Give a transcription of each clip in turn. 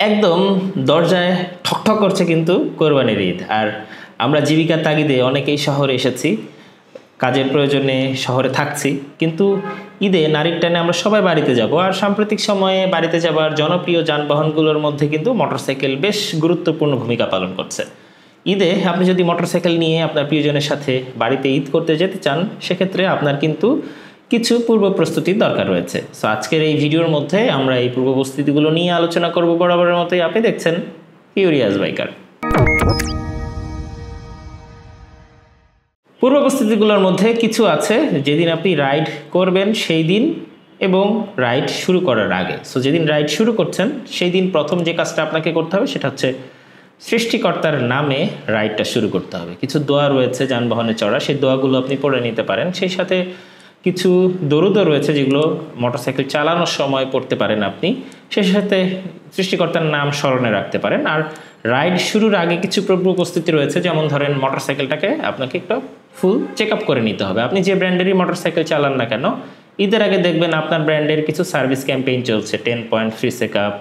একদম দরজায় ঠকঠক করছে কিন্তু কোরবানির ঈদ। আর আমরা জীবিকার তাগিদে অনেকেই শহরে এসেছি, কাজের প্রয়োজনে শহরে থাকছি, কিন্তু ঈদে নারীর টানে আমরা সবাই বাড়িতে যাব। আর সাম্প্রতিক সময়ে বাড়িতে যাবার জনপ্রিয় যানবাহনগুলোর মধ্যে কিন্তু মোটরসাইকেল বেশ গুরুত্বপূর্ণ ভূমিকা পালন করছে। ঈদে আপনি যদি মোটরসাইকেল নিয়ে আপনার প্রিয়জনের সাথে বাড়িতে ঈদ করতে যেতে চান, সেক্ষেত্রে আপনার কিন্তু কিছু পূর্ব প্রস্তুতির দরকার রয়েছে। সো আজকের এই ভিডিওর মধ্যে আমরা এই পূর্ব প্রস্তুতিগুলো নিয়ে আলোচনা করব। বরাবরের মতোই আপনি দেখছেন কিউরিয়াস বাইকার। পূর্ব প্রস্তুতিগুলোর মধ্যে কিছু আছে যেদিন আপনি রাইড করবেন সেই দিন এবং রাইড শুরু করার আগে। সো যেদিন রাইড শুরু করছেন সেই দিন প্রথম যে কাজটা আপনাকে করতে হবে সেটা হচ্ছে সৃষ্টিকর্তার নামে রাইডটা শুরু করতে হবে। কিছু দোয়া রয়েছে যানবাহনে চড়া, সেই দোয়াগুলো আপনি পড়ে নিতে পারেন। সেই সাথে কিছু দরুদও রয়েছে যেগুলো মোটরসাইকেল চালানোর সময় পড়তে পারেন আপনি। সেই সাথে সৃষ্টিকর্তার নাম স্মরণে রাখতে পারেন। আর রাইড শুরুর আগে কিছু পূর্ব প্রস্তুতি রয়েছে, যেমন ধরেন মোটরসাইকেলটাকে আপনাকে একটু ফুল চেক আপ করে নিতে হবে। আপনি যে ব্র্যান্ডেরই মোটরসাইকেল চালান না কেন, ঈদের আগে দেখবেন আপনার ব্র্যান্ডের কিছু সার্ভিস ক্যাম্পেইন চলছে, 10 point free check up,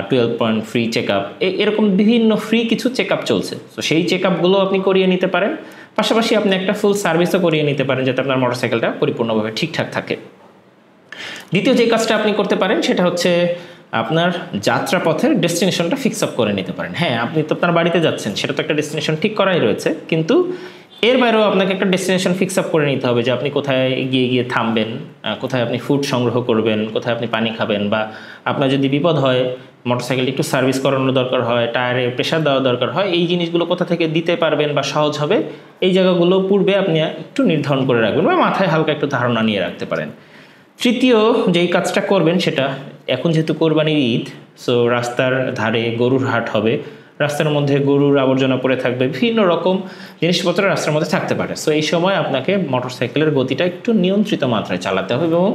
12 point free check up, এরকম বিভিন্ন ফ্রি কিছু চেক আপ চলছে। তো সেই চেক আপগুলো আপনি করিয়ে নিতে পারেন। পাশাপাশি আপনি একটা ফুল সার্ভিসও করিয়ে নিতে পারেন যাতে আপনার মোটরসাইকেলটা পরিপূর্ণভাবে ঠিকঠাক থাকে। দ্বিতীয় যে কাজটা আপনি করতে পারেন সেটা হচ্ছে আপনার যাত্রাপথের ডেস্টিনেশনটা ফিক্স আপ করে নিতে পারেন। হ্যাঁ, আপনি তো আপনার বাড়িতে যাচ্ছেন, সেটা তো একটা ডেস্টিনেশন ঠিক করাই রয়েছে, কিন্তু এর বাইরেও আপনাকে একটা ডেস্টিনেশন ফিক্স আপ করে নিতে হবে যে আপনি কোথায় গিয়ে থামবেন, কোথায় আপনি ফুড সংগ্রহ করবেন, কোথায় আপনি পানি খাবেন, বা আপনার যদি বিপদ হয়, মোটরসাইকেলটি একটু সার্ভিস করানোর দরকার হয়, টায়ারে প্রেশার দেওয়া দরকার হয়, এই জিনিসগুলো কোথা থেকে দিতে পারবেন বা সহজ হবে, এই জায়গাগুলো পূর্বে আপনি একটু নির্ধারণ করে রাখবেন বা মাথায় হালকা একটু ধারণা নিয়ে রাখতে পারেন। তৃতীয় যেই কাজটা করবেন সেটা, এখন যেহেতু কোরবানির ঈদ, সো রাস্তার ধারে গরুর হাট হবে, রাস্তার মধ্যে গরুর আবর্জনা পড়ে থাকবে, বিভিন্ন রকম জিনিসপত্র রাস্তার মধ্যে থাকতে পারে। সো এই সময় আপনাকে মোটরসাইকেলের গতিটা একটু নিয়ন্ত্রিত মাত্রায় চালাতে হবে এবং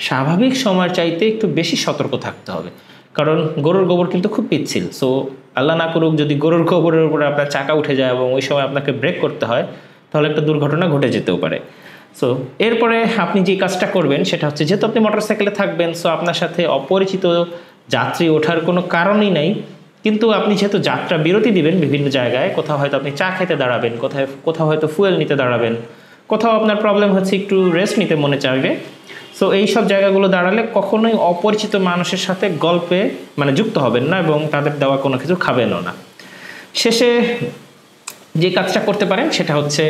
স্বাভাবিক সময়ের চাইতে একটু বেশি সতর্ক থাকতে হবে, কারণ গরুর গোবর কিন্তু খুব পিচ্ছিল। সো আল্লাহ না করুক যদি গরুর গোবরের উপরে আপনার চাকা উঠে যায় এবং ওই সময় আপনাকে ব্রেক করতে হয়, তাহলে একটা দুর্ঘটনা ঘটে যেতেও পারে। সো এরপরে আপনি যে কাজটা করবেন সেটা হচ্ছে, যেহেতু আপনি মোটরসাইকেলে থাকবেন, সো আপনার সাথে অপরিচিত যাত্রী ওঠার কোনো কারণই নাই, কিন্তু আপনি যেহেতু যাত্রা বিরতি দিবেন বিভিন্ন জায়গায়, কোথাও হয়তো আপনি চা খেতে দাঁড়াবেন, কোথাও হয়তো ফুয়েল নিতে দাঁড়াবেন, কোথাও আপনার প্রবলেম হচ্ছে একটু রেস্ট নিতে মনে চাইবে। সো এই সব জায়গাগুলো দাঁড়ালে কখনোই অপরিচিত মানুষের সাথে গল্পে যুক্ত হবেন না এবং তাদের দেওয়া কোনো কিছু খাবেনও না। শেষে যে কাজটা করতে পারেন সেটা হচ্ছে,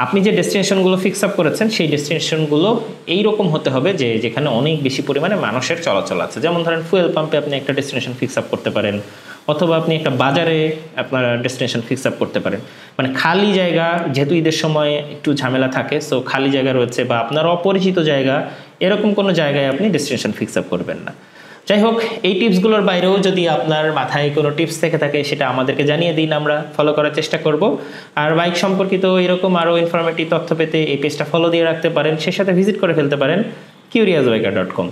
আপনি যে ডেস্টিনেশনগুলো ফিক্স আপ করেছেন সেই ডেস্টিনেশনগুলো এইরকম হতে হবে যে যেখানে অনেক বেশি পরিমাণে মানুষের চলাচল আছে। যেমন ধরেন ফুয়েল পাম্পে আপনি একটা ডেস্টিনেশন ফিক্স আপ করতে পারেন, অথবা আপনি একটা বাজারে আপনার ডেস্টিনেশন ফিক্স আপ করতে পারেন। খালি জায়গা, যেহেতু ঈদের সময় একটু ঝামেলা থাকে, সো খালি জায়গা রয়েছে বা আপনার অপরিচিত জায়গা, এরকম কোনো জায়গায় আপনি ডেস্টিনেশন ফিক্স আপ করবেন না। যাই হোক, এই টিপসগুলোর বাইরেও যদি আপনার মাথায় কোনো টিপস থেকে থাকে সেটা আমাদেরকে জানিয়ে দিন, আমরা ফলো করার চেষ্টা করব। আর বাইক সম্পর্কিত এরকম আরও ইনফরমেটিভ তথ্য পেতে এই পেজটা ফলো দিয়ে রাখতে পারেন, সে সাথে ভিজিট করে ফেলতে পারেন curiousebiker.com।